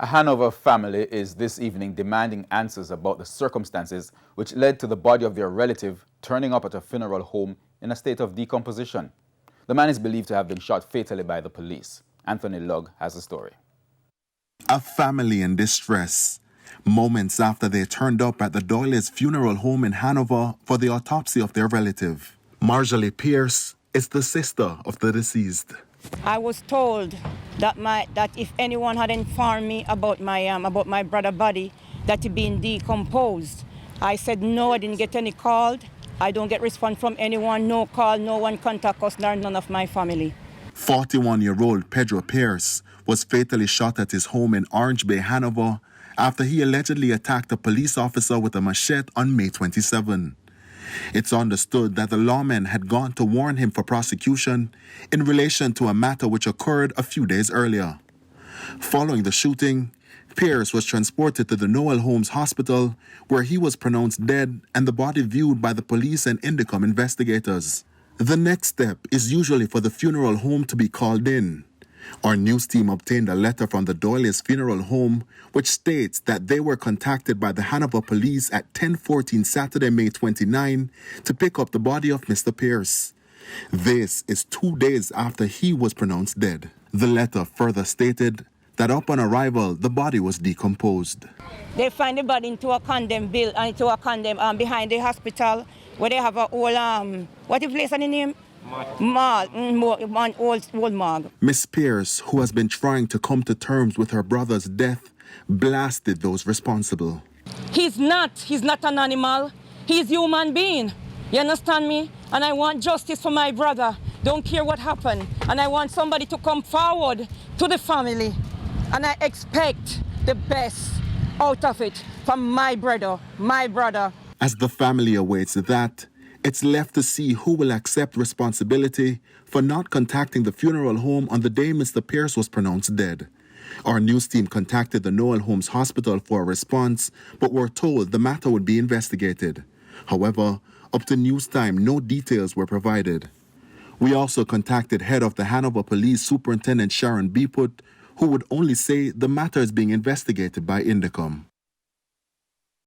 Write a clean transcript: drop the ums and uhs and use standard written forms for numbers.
A Hanover family is this evening demanding answers about the circumstances which led to the body of their relative turning up at a funeral home in a state of decomposition. The man is believed to have been shot fatally by the police. Anthony Lugg has the story. A family in distress, moments after they turned up at the Doyle's funeral home in Hanover for the autopsy of their relative. Marjorie Pierce is the sister of the deceased. I was told that if anyone had informed me about my brother's body, that it been decomposed. I said no, I didn't get any call. I don't get response from anyone, no call, no one contact us, none of my family. 41-year-old Pedro Pierce was fatally shot at his home in Orange Bay, Hanover, after he allegedly attacked a police officer with a machete on May 27. It's understood that the lawman had gone to warn him for prosecution in relation to a matter which occurred a few days earlier. Following the shooting, Pierce was transported to the Noel Holmes Hospital, where he was pronounced dead and the body viewed by the police and Indicom investigators. The next step is usually for the funeral home to be called in. Our news team obtained a letter from the Doyle's funeral home which states that they were contacted by the Hanover police at 10:14 Saturday, May 29 to pick up the body of Mr. Pierce. This is 2 days after he was pronounced dead. The letter further stated that upon arrival, the body was decomposed. They find the body into a condemned behind the hospital where they have a old, what is the place on the name? Old morgue. Miss Pierce, who has been trying to come to terms with her brother's death, blasted those responsible. He's not an animal. He's a human being. You understand me? And I want justice for my brother. Don't care what happened. And I want somebody to come forward to the family. And I expect the best out of it from my brother. As the family awaits that, it's left to see who will accept responsibility for not contacting the funeral home on the day Mr. Pierce was pronounced dead. Our news team contacted the Noel Holmes Hospital for a response, but were told the matter would be investigated. However, up to news time, no details were provided. We also contacted head of the Hanover Police Superintendent Sharon Beeput, who would only say the matter is being investigated by Indicom.